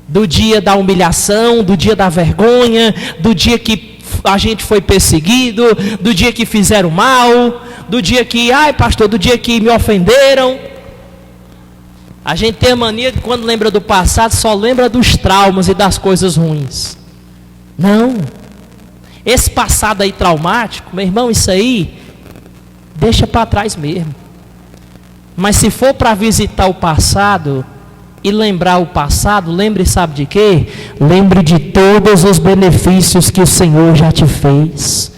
[SPEAKER 1] do dia da humilhação, do dia da vergonha, do dia que a gente foi perseguido, do dia que fizeram mal, do dia que, pastor, do dia que me ofenderam. A gente tem a mania de, quando lembra do passado, só lembra dos traumas e das coisas ruins. Não. Esse passado aí traumático, meu irmão, isso aí, deixa para trás mesmo. Mas se for para visitar o passado e lembrar o passado, lembre, sabe de quê? Lembre de todos os benefícios que o Senhor já te fez.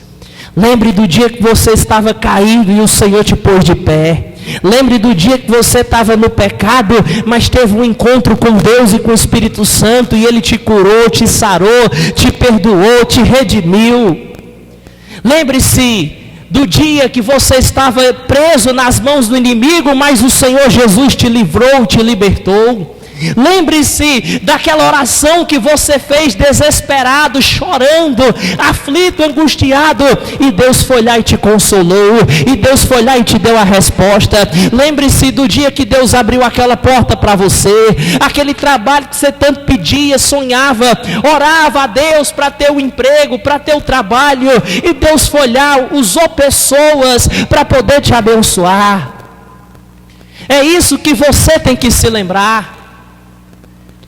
[SPEAKER 1] Lembre do dia que você estava caído e o Senhor te pôs de pé. Lembre do dia que você estava no pecado, mas teve um encontro com Deus e com o Espírito Santo, e Ele te curou, te sarou, te perdoou, te redimiu. Lembre-se do dia que você estava preso nas mãos do inimigo, mas o Senhor Jesus te livrou, te libertou. Lembre-se daquela oração que você fez desesperado, chorando, aflito, angustiado, e Deus foi lá e te consolou, e Deus foi lá e te deu a resposta. Lembre-se do dia que Deus abriu aquela porta para você, aquele trabalho que você tanto pedia, sonhava, orava a Deus para ter o emprego, para ter o trabalho, e Deus foi lá, usou pessoas para poder te abençoar. É isso que você tem que se lembrar.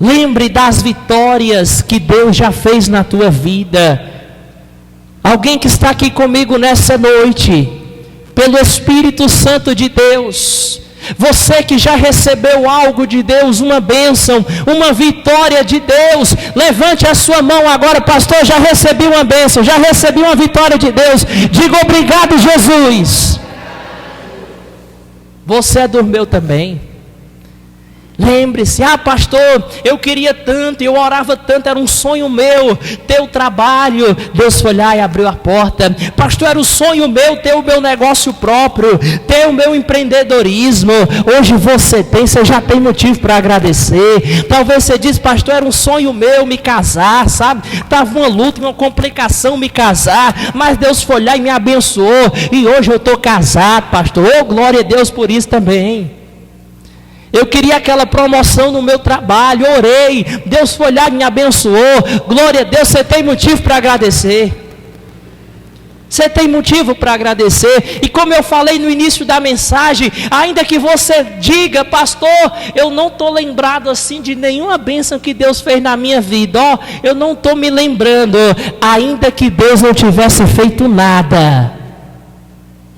[SPEAKER 1] Lembre das vitórias que Deus já fez na tua vida. Alguém que está aqui comigo nessa noite, pelo Espírito Santo de Deus, você que já recebeu algo de Deus, uma bênção, uma vitória de Deus, levante a sua mão agora, pastor, já recebi uma bênção, já recebi uma vitória de Deus, diga obrigado, Jesus. Você é do meu também. Lembre-se, pastor, eu queria tanto, eu orava tanto, era um sonho meu, ter o trabalho. Deus foi lá e abriu a porta. Pastor, era o sonho meu, ter o meu negócio próprio, ter o meu empreendedorismo. Hoje você tem, você já tem motivo para agradecer. Talvez você diz, pastor, era um sonho meu me casar, sabe? Estava uma luta, uma complicação me casar, mas Deus foi lá e me abençoou, e hoje eu estou casado, pastor. Oh, glória a Deus por isso também. Eu queria aquela promoção no meu trabalho, orei, Deus foi lá e me abençoou, glória a Deus. Você tem motivo para agradecer, você tem motivo para agradecer. E como eu falei no início da mensagem, ainda que você diga, pastor, eu não estou lembrado assim de nenhuma bênção que Deus fez na minha vida, eu não estou me lembrando, ainda que Deus não tivesse feito nada,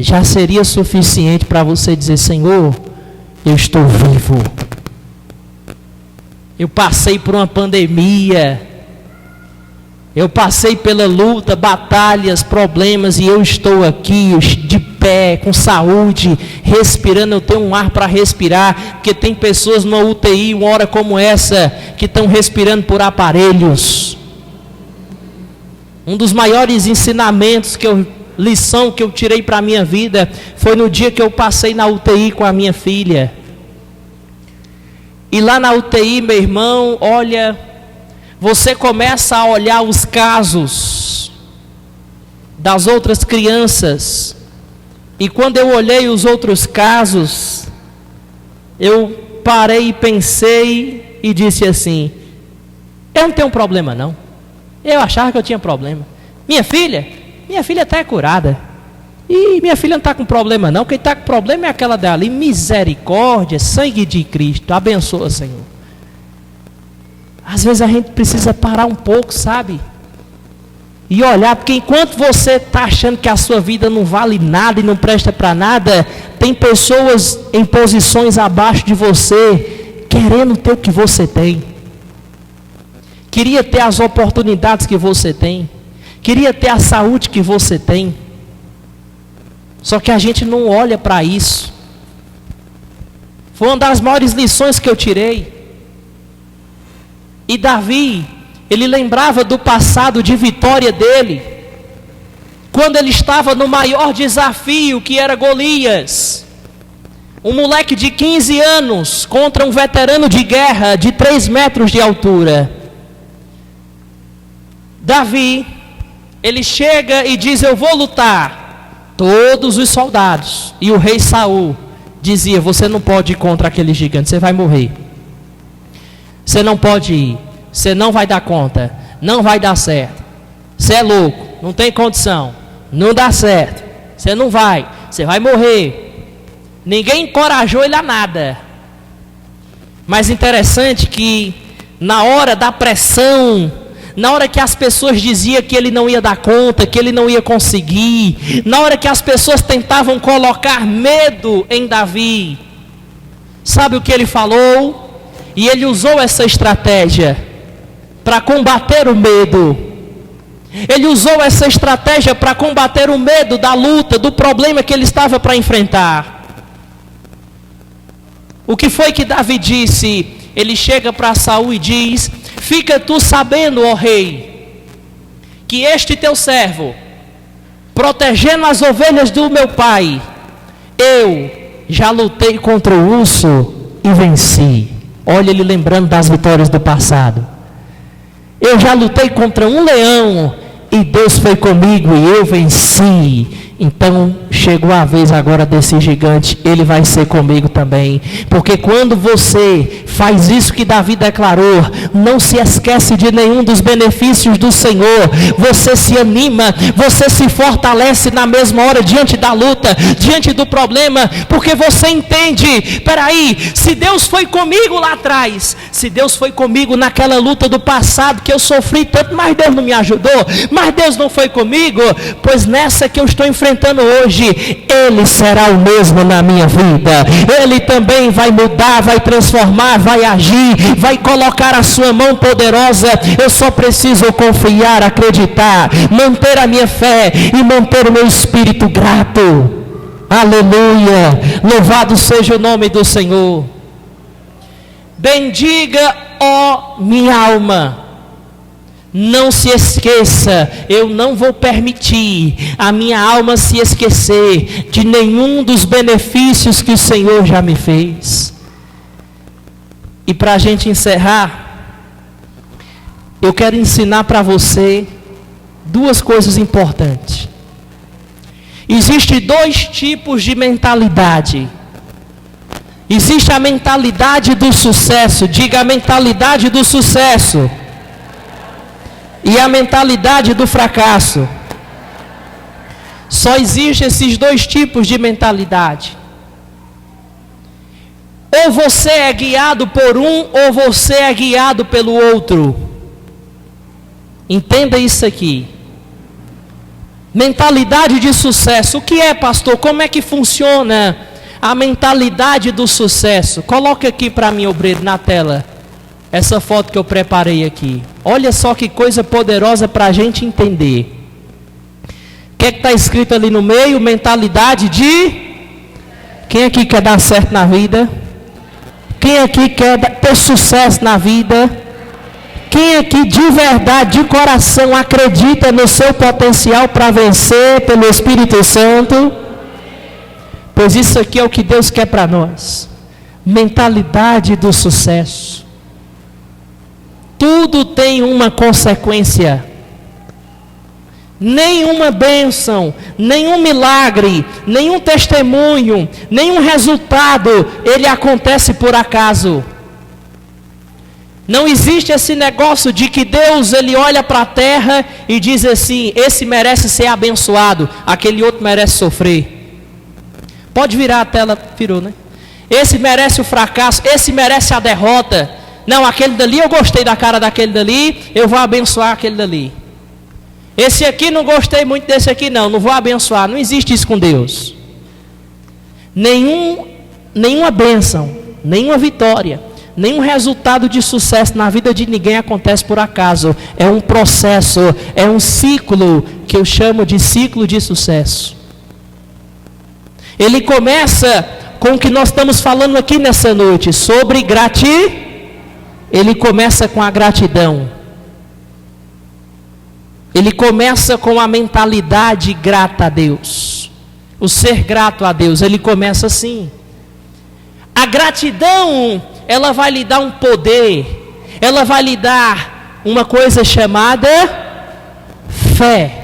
[SPEAKER 1] já seria suficiente para você dizer, Senhor, eu estou vivo. Eu passei por uma pandemia, eu passei pela luta, batalhas, problemas, e eu estou aqui de pé, com saúde, respirando. Eu tenho um ar para respirar, porque tem pessoas numa UTI, uma hora como essa, que estão respirando por aparelhos. Um dos maiores ensinamentos lição que eu tirei para a minha vida foi no dia que eu passei na UTI com a minha filha. E lá na UTI, meu irmão, olha, você começa a olhar os casos das outras crianças, e quando eu olhei os outros casos, eu parei e pensei e disse assim, eu não tenho problema não. Eu achava que eu tinha problema. Minha filha até é curada. E minha filha não está com problema não. Quem está com problema é aquela dali. Misericórdia, sangue de Cristo. Abençoa, Senhor. Às vezes a gente precisa parar um pouco, sabe? E olhar, porque enquanto você está achando que a sua vida não vale nada e não presta para nada, tem pessoas em posições abaixo de você, querendo ter o que você tem. Queria ter as oportunidades que você tem. Queria ter a saúde que você tem. Só que a gente não olha para isso. Foi uma das maiores lições que eu tirei. E Davi, ele lembrava do passado de vitória dele, quando ele estava no maior desafio, que era Golias. Um moleque de 15 anos contra um veterano de guerra de 3 metros de altura. Davi, ele chega e diz: eu vou lutar. Todos os soldados e o rei Saul dizia: você não pode ir contra aquele gigante, você vai morrer. Você não pode ir, você não vai dar conta, não vai dar certo. Você é louco, não tem condição, não dá certo, você não vai, você vai morrer. Ninguém encorajou ele a nada. Mas interessante que na hora da pressão, na hora que as pessoas diziam que ele não ia dar conta, que ele não ia conseguir, na hora que as pessoas tentavam colocar medo em Davi, sabe o que ele falou? E ele usou essa estratégia para combater o medo. Ele usou essa estratégia para combater o medo da luta, do problema que ele estava para enfrentar. O que foi que Davi disse? Ele chega para Saul e diz: fica tu sabendo, ó rei, que este teu servo, protegendo as ovelhas do meu pai, eu já lutei contra o urso e venci. Olha ele lembrando das vitórias do passado. Eu já lutei contra um leão e Deus foi comigo e eu venci. Então chegou a vez agora desse gigante, ele vai ser comigo também. Porque quando você faz isso que Davi declarou, não se esquece de nenhum dos benefícios do Senhor, você se anima, você se fortalece na mesma hora diante da luta, diante do problema, porque você entende: peraí, se Deus foi comigo lá atrás, se Deus foi comigo naquela luta do passado que eu sofri tanto, mas Deus não me ajudou, mas Deus não foi comigo, pois nessa que eu estou enfrentando hoje, Ele será o mesmo na minha vida. Ele também vai mudar, vai transformar, vai agir, vai colocar a sua mão poderosa. Eu só preciso confiar, acreditar, manter a minha fé e manter o meu espírito grato. Aleluia, louvado seja o nome do Senhor. Bendiga, ó minha alma. Não se esqueça, eu não vou permitir a minha alma se esquecer de nenhum dos benefícios que o Senhor já me fez. E para a gente encerrar, eu quero ensinar para você 2 coisas importantes. Existem 2 tipos de mentalidade. Existe a mentalidade do sucesso, diga a mentalidade do sucesso. E a mentalidade do fracasso. Só existem esses 2 tipos de mentalidade. Ou você é guiado por um, ou você é guiado pelo outro. Entenda isso aqui. Mentalidade de sucesso. O que é, pastor? Como é que funciona a mentalidade do sucesso? Coloca aqui para mim, obreiro, na tela, essa foto que eu preparei aqui. Olha só que coisa poderosa para a gente entender. O que está escrito ali no meio? Mentalidade de... Quem aqui quer dar certo na vida? Quem aqui quer ter sucesso na vida? Quem aqui de verdade, de coração, acredita no seu potencial para vencer pelo Espírito Santo? Pois isso aqui é o que Deus quer para nós. Mentalidade do sucesso. Tudo tem uma consequência. Nenhuma bênção, nenhum milagre, nenhum testemunho, nenhum resultado, ele acontece por acaso. Não existe esse negócio de que Deus, ele olha para a terra e diz assim: esse merece ser abençoado, aquele outro merece sofrer. Pode virar a tela, virou, né? Esse merece o fracasso, esse merece a derrota. Não, aquele dali eu gostei da cara daquele dali, eu vou abençoar aquele dali. Esse aqui não gostei muito desse aqui, não vou abençoar. Não existe isso com Deus. Nenhuma bênção, nenhuma vitória, nenhum resultado de sucesso na vida de ninguém acontece por acaso. É um processo, é um ciclo que eu chamo de ciclo de sucesso. Ele começa com o que nós estamos falando aqui nessa noite, sobre gratidão. ele começa com a gratidão. Ele começa com a mentalidade grata a Deus. O ser grato a Deus, ele começa assim. A gratidão, ela vai lhe dar um poder. Ela vai lhe dar uma coisa chamada fé.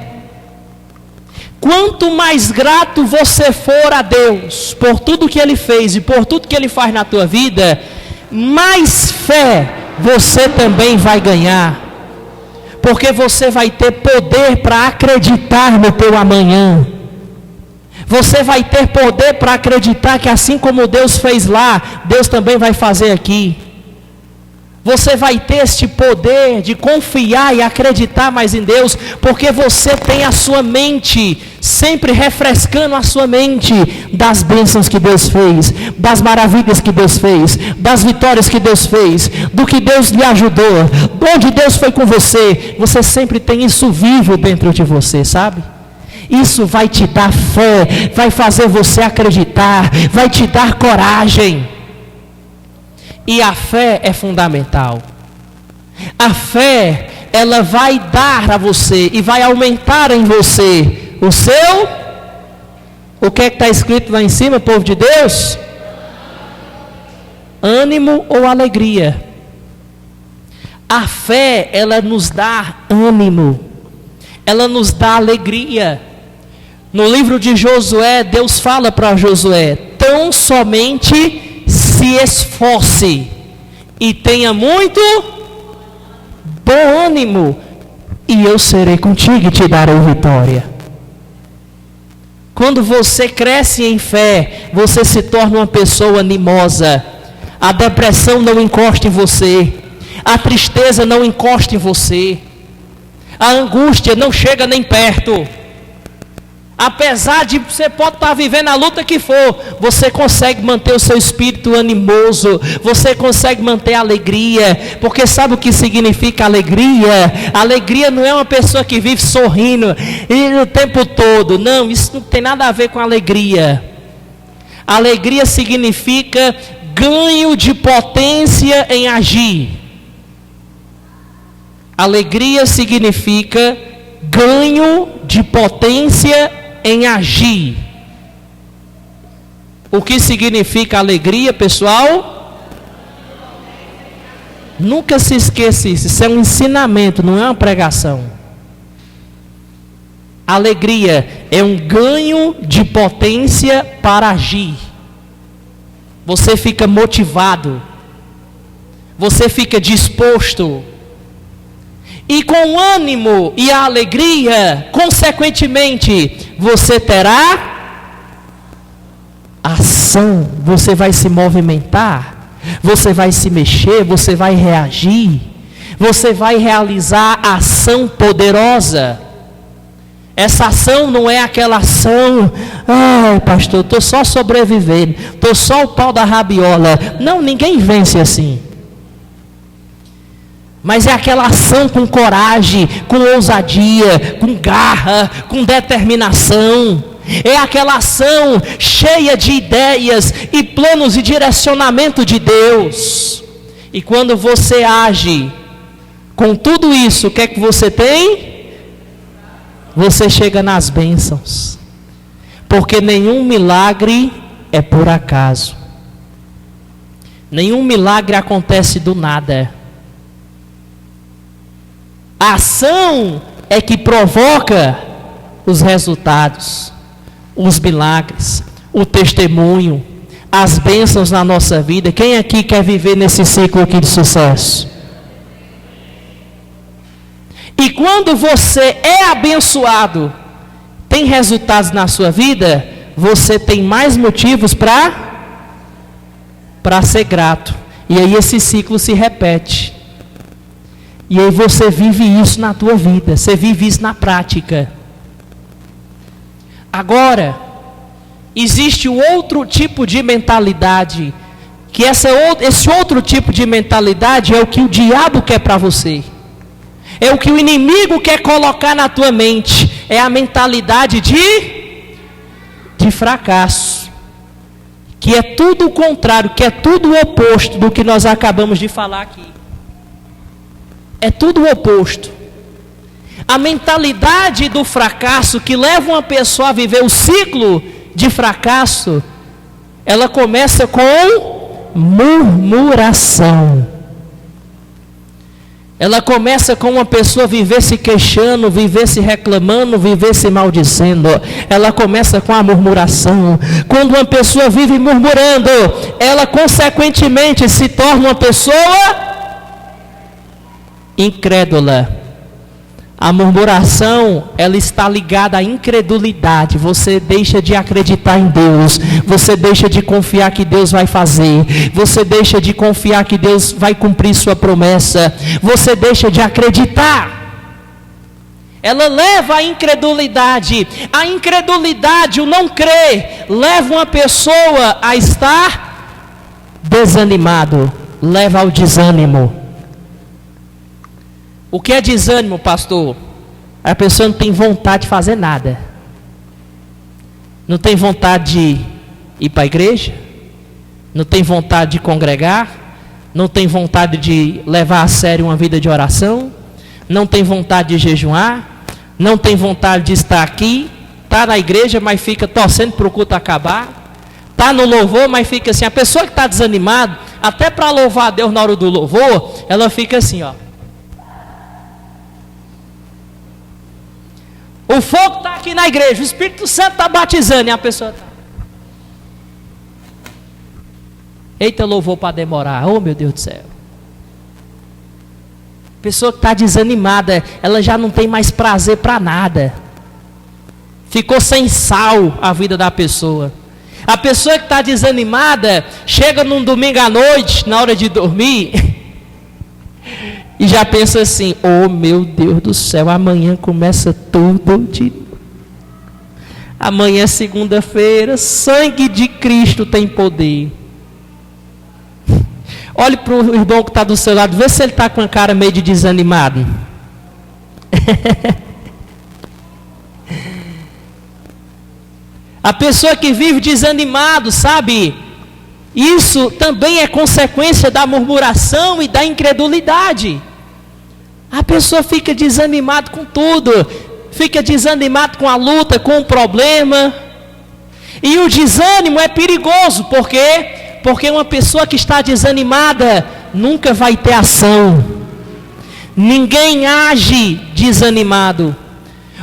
[SPEAKER 1] Quanto mais grato você for a Deus por tudo que Ele fez e por tudo que Ele faz na tua vida, mais fé você também vai ganhar. Porque você vai ter poder para acreditar no teu amanhã. Você vai ter poder para acreditar que assim como Deus fez lá, Deus também vai fazer aqui. Você vai ter este poder de confiar e acreditar mais em Deus, porque você tem a sua mente, sempre refrescando a sua mente das bênçãos que Deus fez, das maravilhas que Deus fez, das vitórias que Deus fez, do que Deus lhe ajudou, de onde Deus foi com você. Você sempre tem isso vivo dentro de você, sabe? Isso vai te dar fé, vai fazer você acreditar, vai te dar coragem. E a fé é fundamental. A fé, ela vai dar a você e vai aumentar em você o seu... O que é que está escrito lá em cima, povo de Deus? Ânimo ou alegria. A fé, ela nos dá ânimo. Ela nos dá alegria. No livro de Josué, Deus fala para Josué: tão somente se esforce e tenha muito bom ânimo, e eu serei contigo e te darei vitória. Quando você cresce em fé, você se torna uma pessoa animosa. A depressão não encosta em você, a tristeza não encosta em você, a angústia não chega nem perto. Apesar de você pode estar vivendo a luta que for, você consegue manter o seu espírito animoso, você consegue manter a alegria, porque sabe o que significa alegria? Alegria não é uma pessoa que vive sorrindo e o tempo todo, não, isso não tem nada a ver com alegria. Alegria significa ganho de potência em agir. Alegria significa ganho de potência em agir. O que significa alegria, pessoal? Nunca se esqueça isso. Isso é um ensinamento, não é uma pregação. Alegria é um ganho de potência para agir. Você fica motivado, você fica disposto. E com o ânimo e a alegria, consequentemente, você terá ação. Você vai se movimentar, você vai se mexer, você vai reagir, você vai realizar ação poderosa. Essa ação não é aquela ação: ai pastor, estou só sobrevivendo, estou só o pau da rabiola. Não, ninguém vence assim. Mas é aquela ação com coragem, com ousadia, com garra, com determinação. É aquela ação cheia de ideias e planos e direcionamento de Deus. E quando você age com tudo isso, o que é que você tem? Você chega nas bênçãos. Porque nenhum milagre é por acaso. Nenhum milagre acontece do nada. A ação é que provoca os resultados, os milagres, o testemunho, as bênçãos na nossa vida. Quem aqui quer viver nesse ciclo aqui de sucesso? E quando você é abençoado, tem resultados na sua vida, você tem mais motivos para ser grato. E aí esse ciclo se repete. E aí você vive isso na tua vida, você vive isso na prática. Agora, existe o outro tipo de mentalidade, que esse outro tipo de mentalidade é o que o diabo quer para você. É o que o inimigo quer colocar na tua mente. É a mentalidade de fracasso. Que é tudo o contrário, que é tudo o oposto do que nós acabamos de falar aqui. É tudo o oposto. A mentalidade do fracasso que leva uma pessoa a viver o ciclo de fracasso, ela começa com murmuração. Ela começa com uma pessoa viver se queixando, viver se reclamando, viver se maldizendo. Ela começa com a murmuração. Quando uma pessoa vive murmurando, ela consequentemente se torna uma pessoa incrédula. A murmuração, ela está ligada à incredulidade. Você deixa de acreditar em Deus. Você deixa de confiar que Deus vai fazer. Você deixa de confiar que Deus vai cumprir sua promessa. Você deixa de acreditar. Ela leva à incredulidade. A incredulidade, o não crer, leva uma pessoa a estar desanimado. Leva ao desânimo. O que é desânimo, pastor? A pessoa não tem vontade de fazer nada. Não tem vontade de ir para a igreja. Não tem vontade de congregar. Não tem vontade de levar a sério uma vida de oração. Não tem vontade de jejuar. Não tem vontade de estar aqui. Está na igreja, mas fica torcendo para o culto acabar. Está no louvor, mas fica assim. A pessoa que está desanimada, até para louvar a Deus na hora do louvor, ela fica assim, ó. O fogo está aqui na igreja, o Espírito Santo está batizando e a pessoa está. Eita, louvor para demorar, oh meu Deus do céu. A pessoa que está desanimada, ela já não tem mais prazer para nada. Ficou sem sal a vida da pessoa. A pessoa que está desanimada, chega num domingo à noite, na hora de dormir, e já pensa assim, oh meu Deus do céu, amanhã começa tudo de... Amanhã é segunda-feira, sangue de Cristo tem poder. Olhe para o irmão que está do seu lado, vê se ele está com a cara meio de desanimado. A pessoa que vive desanimado, sabe? Isso também é consequência da murmuração e da incredulidade. A pessoa fica desanimada com tudo. Fica desanimada com a luta, com o problema. E o desânimo é perigoso. Por quê? Porque uma pessoa que está desanimada nunca vai ter ação. Ninguém age desanimado.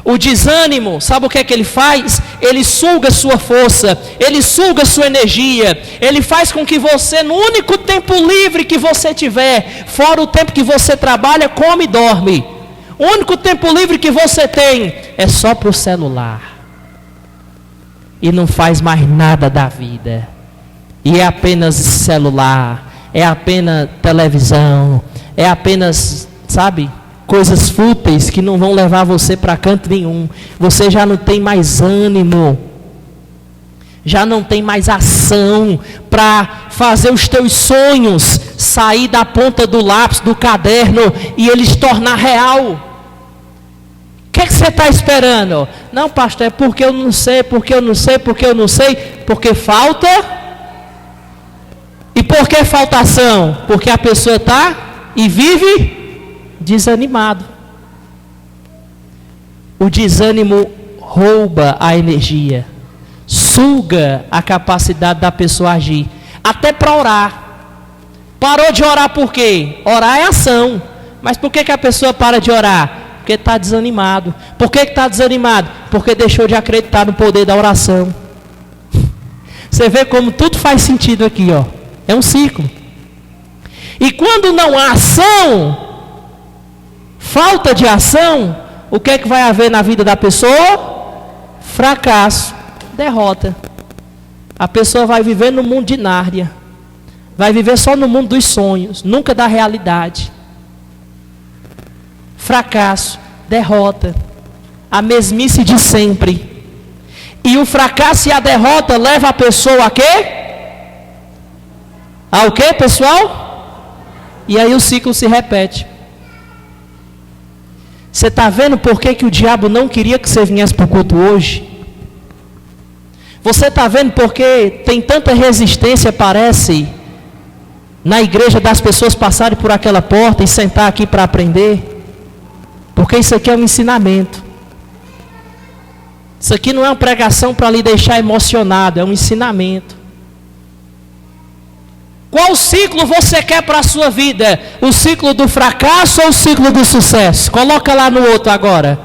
[SPEAKER 1] O desânimo, sabe o que é que ele faz? Ele suga sua força, ele suga sua energia, ele faz com que você, no único tempo livre que você tiver, fora o tempo que você trabalha, come e dorme, o único tempo livre que você tem é só para o celular, e não faz mais nada da vida, e é apenas celular, é apenas televisão, é apenas, sabe... coisas fúteis que não vão levar você para canto nenhum. Você já não tem mais ânimo, já não tem mais ação para fazer os teus sonhos sair da ponta do lápis, do caderno e eles tornar real. O que é que você está esperando? Não, pastor, é porque eu não sei, porque eu não sei, porque eu não sei, porque falta. E por que falta ação? Porque a pessoa está e vive desanimado. O desânimo rouba a energia, suga a capacidade da pessoa agir, até para orar. Parou de orar por quê? Orar é ação. Mas por que a pessoa para de orar? Porque está desanimado. Por que está desanimado? Porque deixou de acreditar no poder da oração. Você vê como tudo faz sentido aqui, ó. É um ciclo. E quando não há ação, falta de ação, o que é que vai haver na vida da pessoa? Fracasso, derrota. A pessoa vai viver no mundo de Nárnia. Vai viver só no mundo dos sonhos, nunca da realidade. Fracasso, derrota, a mesmice de sempre. E o fracasso e a derrota leva a pessoa a quê? Ao quê, pessoal? E aí o ciclo se repete. Você está vendo por que o diabo não queria que você viesse para o culto hoje? Você está vendo por que tem tanta resistência, parece, na igreja das pessoas passarem por aquela porta e sentar aqui para aprender? Porque isso aqui é um ensinamento. Isso aqui não é uma pregação para lhe deixar emocionado, é um ensinamento. Qual ciclo você quer para a sua vida? O ciclo do fracasso ou o ciclo do sucesso? Coloca lá no outro agora.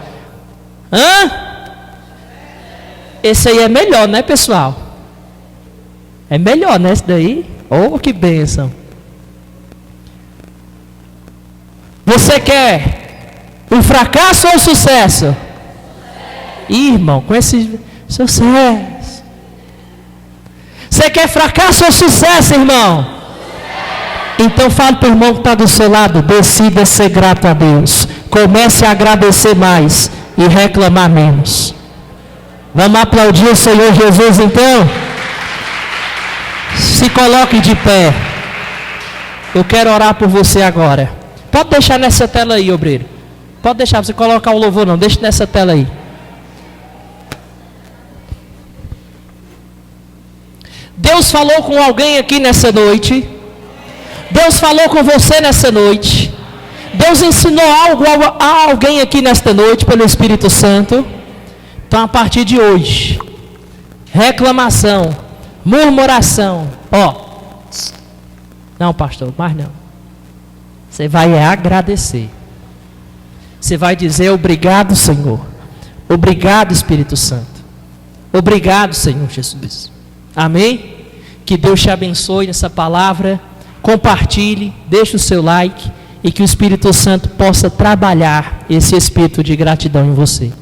[SPEAKER 1] Esse aí é melhor, né, pessoal? É melhor, né, esse daí? Oh, que bênção. Você quer o fracasso ou o sucesso? Irmão, com esse sucesso. Você quer fracasso ou sucesso, irmão? Então fale para o irmão que está do seu lado, decida ser grato a Deus. Comece a agradecer mais e reclamar menos. Vamos aplaudir o Senhor Jesus então? Se coloque de pé. Eu quero orar por você agora. Pode deixar nessa tela aí, obreiro. Pode deixar, você colocar o louvor não, deixa nessa tela aí. Deus falou com alguém aqui nessa noite. Deus falou com você nessa noite. Deus ensinou algo a alguém aqui nesta noite pelo Espírito Santo. Então a partir de hoje, reclamação, murmuração, não, pastor, mas não. Você vai agradecer. Você vai dizer obrigado, Senhor. Obrigado, Espírito Santo. Obrigado, Senhor Jesus. Amém? Que Deus te abençoe nessa palavra. Compartilhe, deixe o seu like e que o Espírito Santo possa trabalhar esse espírito de gratidão em você.